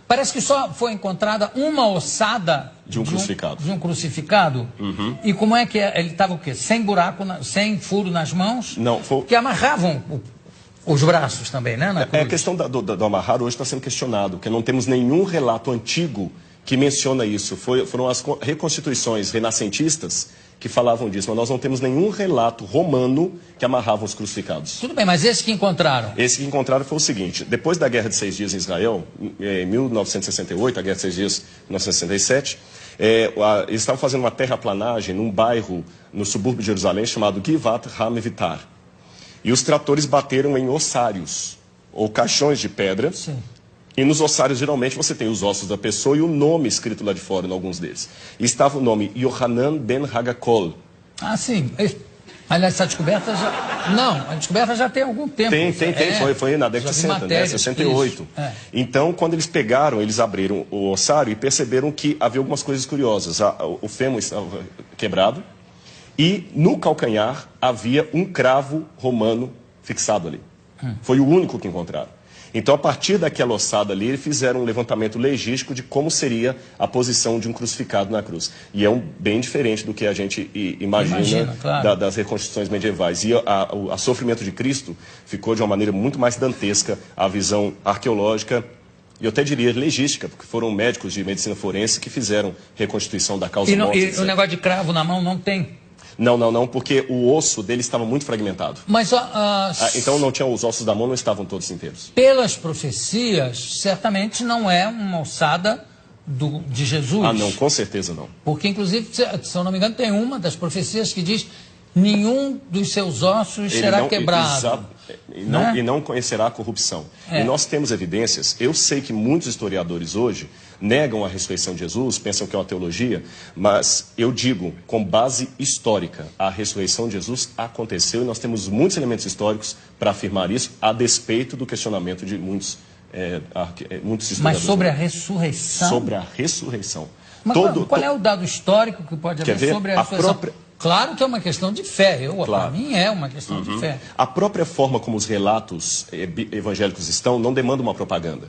Parece que só foi encontrada uma ossada de um crucificado. De um crucificado. Uhum. E como é que é? Ele estava o quê? Sem buraco, sem furo nas mãos? Não, foi... Que amarravam os braços também, né? A questão do amarrar hoje está sendo questionado, porque não temos nenhum relato antigo que menciona isso. Foram as reconstituições renascentistas que falavam disso, mas nós não temos nenhum relato romano que amarrava os crucificados. Tudo bem, mas esse que encontraram? Esse que encontraram foi o seguinte: depois da Guerra de 6 Dias em Israel, em 1968, a Guerra de 6 Dias, 1967, eles estavam fazendo uma terraplanagem num bairro no subúrbio de Jerusalém chamado Givat HaMevitar. E os tratores bateram em ossários, ou caixões de pedra. Sim. E nos ossários, geralmente, você tem os ossos da pessoa e o nome escrito lá de fora, em alguns deles. E estava o nome Yohanan ben Hagakol. Ah, sim. Aliás, essa descoberta já... Não, a descoberta já tem algum tempo. Tem. Foi na década de 60, né? 68. Então, quando eles pegaram, eles abriram o ossário e perceberam que havia algumas coisas curiosas. O fêmur estava quebrado e no calcanhar havia um cravo romano fixado ali. Foi o único que encontraram. Então, a partir daquela ossada ali, eles fizeram um levantamento legístico de como seria a posição de um crucificado na cruz. E é bem diferente do que a gente imagina claro. Das reconstruções medievais. E o sofrimento de Cristo ficou de uma maneira muito mais dantesca, a visão arqueológica, e eu até diria legística, porque foram médicos de medicina forense que fizeram reconstituição da causa morte. E o negócio de cravo na mão não tem? Não, porque o osso dele estava muito fragmentado. Mas, então não tinha, os ossos da mão não estavam todos inteiros. Pelas profecias, certamente não é uma ossada de Jesus. Ah, não, com certeza não. Porque, inclusive, se eu não me engano, tem uma das profecias que diz: nenhum dos seus ossos será quebrado. E não conhecerá a corrupção. E nós temos evidências. Eu sei que muitos historiadores hoje negam a ressurreição de Jesus, pensam que é uma teologia, mas eu digo, com base histórica, a ressurreição de Jesus aconteceu e nós temos muitos elementos históricos para afirmar isso, a despeito do questionamento de muitos historiadores. Mas sobre a ressurreição? Sobre a ressurreição. Mas qual é o dado histórico que pode haver sobre a ressurreição? Claro que é uma questão de fé, para mim é uma questão de fé. A própria forma como os relatos evangélicos estão não demanda uma propaganda.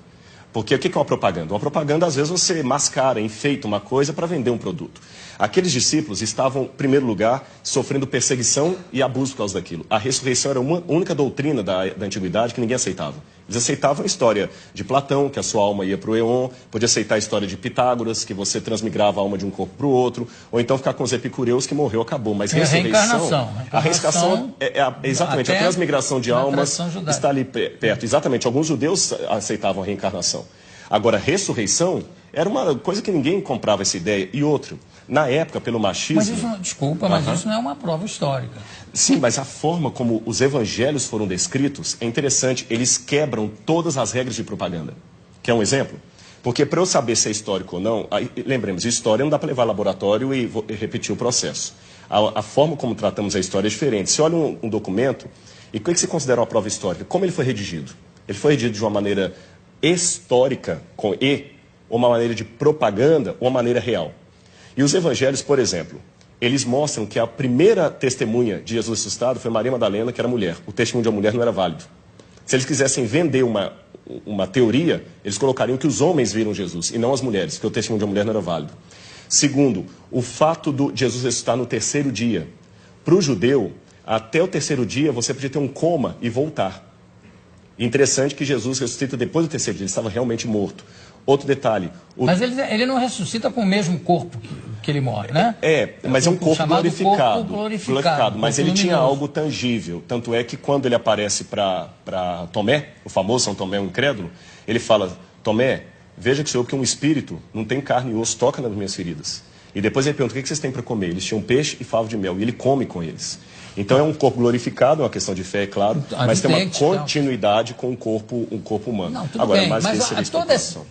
Porque o que é uma propaganda? Uma propaganda, às vezes, você mascara, enfeita uma coisa para vender um produto. Aqueles discípulos estavam, em primeiro lugar, sofrendo perseguição e abuso por causa daquilo. A ressurreição era uma única doutrina da antiguidade que ninguém aceitava. Eles aceitavam a história de Platão, que a sua alma ia para o Éon, podia aceitar a história de Pitágoras, que você transmigrava a alma de um corpo para o outro, ou então ficar com os epicureus, que morreu, acabou. Mas ressurreição... A reencarnação exatamente, a transmigração de almas está ali perto. Exatamente, alguns judeus aceitavam a reencarnação. Agora, ressurreição era uma coisa que ninguém comprava essa ideia. E outro, na época, pelo machismo... Mas isso, desculpa, mas isso não é uma prova histórica. Sim, mas a forma como os evangelhos foram descritos é interessante. Eles quebram todas as regras de propaganda. Quer um exemplo? Porque para eu saber se é histórico ou não, lembremos, história não dá para levar ao laboratório e repetir o processo. A forma como tratamos a história é diferente. Você olha um documento, e o que você considera uma prova histórica? Como ele foi redigido? Ele foi redigido de uma maneira histórica, com E, ou uma maneira de propaganda, ou uma maneira real. E os evangelhos, por exemplo, eles mostram que a primeira testemunha de Jesus ressuscitado foi Maria Madalena, que era mulher. O testemunho de uma mulher não era válido. Se eles quisessem vender uma teoria, eles colocariam que os homens viram Jesus, e não as mulheres, porque o testemunho de uma mulher não era válido. Segundo, o fato de Jesus ressuscitar no terceiro dia. Para o judeu, até o terceiro dia, você podia ter um coma e voltar. Interessante que Jesus ressuscita depois do terceiro dia, ele estava realmente morto. Outro detalhe... Mas ele não ressuscita com o mesmo corpo que ele morre, né? Mas é um corpo glorificado. Glorificado, mas ele tinha algo tangível. Tanto é que quando ele aparece para Tomé, o famoso São Tomé, o incrédulo, ele fala: Tomé, veja que sou eu que um espírito não tem carne e osso, toca nas minhas feridas. E depois ele pergunta: o que vocês têm para comer? Eles tinham peixe e favo de mel, e ele come com eles. Então é um corpo glorificado, é uma questão de fé, é claro, mas tem uma continuidade com um corpo humano. Não, tudo bem, mas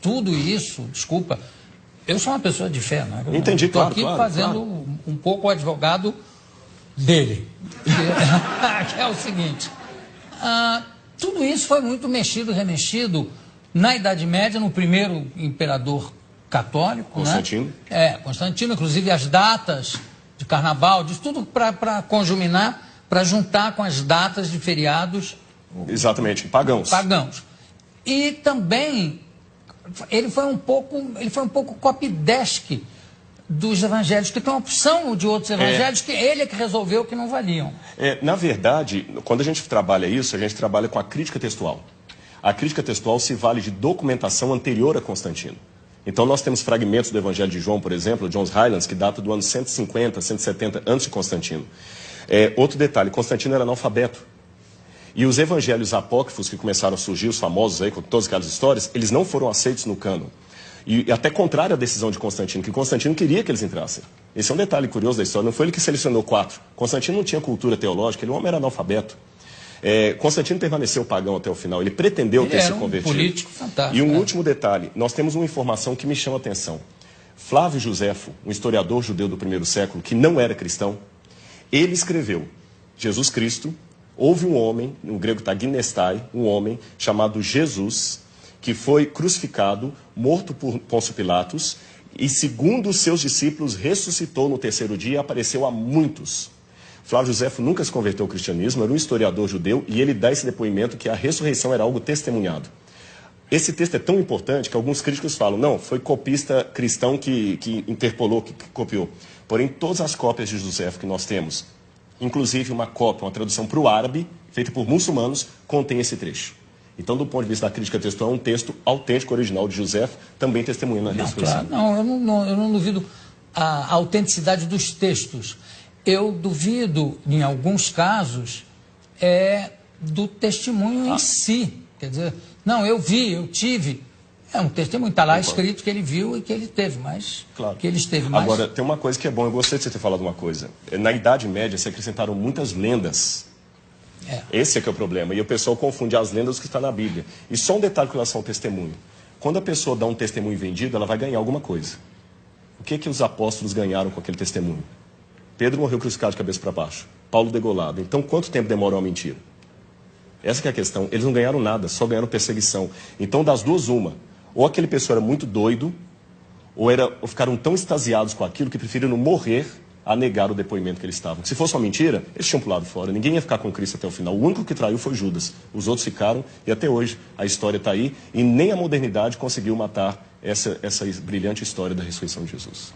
tudo isso, desculpa, eu sou uma pessoa de fé, né? Entendi, claro. Estou aqui fazendo um pouco o advogado dele, que é o seguinte, tudo isso foi muito mexido, remexido na Idade Média, no primeiro imperador católico, Constantino. né? Constantino, inclusive as datas de carnaval, disso tudo para conjuminar, para juntar com as datas de feriados. Exatamente, pagãos. E também ele foi um pouco copydesk dos evangelhos, que tem uma opção de outros evangelhos que ele é que resolveu que não valiam. Na verdade, quando a gente trabalha isso, a gente trabalha com a crítica textual. A crítica textual se vale de documentação anterior a Constantino. Então nós temos fragmentos do Evangelho de João, por exemplo, John's Highlands, que data do ano 150, 170 antes de Constantino. Outro detalhe, Constantino era analfabeto. E os evangelhos apócrifos que começaram a surgir, os famosos aí, com todas aquelas histórias, eles não foram aceitos no cânon. E até contrário à decisão de Constantino, que Constantino queria que eles entrassem. Esse é um detalhe curioso da história, não foi ele que selecionou 4. Constantino não tinha cultura teológica, ele, o homem era analfabeto. Constantino permaneceu pagão até o final, ele pretendeu ter se convertido. Político fantástico. E um último detalhe, nós temos uma informação que me chama a atenção. Flávio Josefo, um historiador judeu do primeiro século, que não era cristão, ele escreveu, Jesus Cristo, houve um homem, no grego está ginestai, um homem chamado Jesus, que foi crucificado, morto por Pôncio Pilatos, e segundo os seus discípulos, ressuscitou no terceiro dia e apareceu a muitos. Flávio Josefo nunca se converteu ao cristianismo, era um historiador judeu, e ele dá esse depoimento que a ressurreição era algo testemunhado. Esse texto é tão importante que alguns críticos falam, não, foi copista cristão que interpolou, que copiou. Porém, todas as cópias de Josefo que nós temos, inclusive uma cópia, uma tradução para o árabe, feita por muçulmanos, contém esse trecho. Então, do ponto de vista da crítica textual, é um texto autêntico, original de Josefo, também testemunhando a ressurreição. Claro, eu não duvido a autenticidade dos textos. Eu duvido, em alguns casos, do testemunho em si. Quer dizer, não, eu vi, eu tive. É um testemunho, está lá escrito que ele viu e que ele teve, mas claro. Que ele esteve mais. Agora, tem uma coisa que é bom, eu gostei de você ter falado uma coisa. Na Idade Média, se acrescentaram muitas lendas. Esse é que é o problema. E o pessoal confunde as lendas com o que está na Bíblia. E só um detalhe com relação ao testemunho. Quando a pessoa dá um testemunho vendido, ela vai ganhar alguma coisa. O que os apóstolos ganharam com aquele testemunho? Pedro morreu crucificado de cabeça para baixo. Paulo degolado. Então, quanto tempo demorou a mentira? Essa que é a questão. Eles não ganharam nada, só ganharam perseguição. Então, das duas, uma. Ou aquele pessoa era muito doido, ou ficaram tão extasiados com aquilo que preferiram morrer a negar o depoimento que eles estavam. Se fosse uma mentira, eles tinham pulado fora. Ninguém ia ficar com Cristo até o final. O único que traiu foi Judas. Os outros ficaram, e até hoje a história está aí, e nem a modernidade conseguiu matar essa brilhante história da ressurreição de Jesus.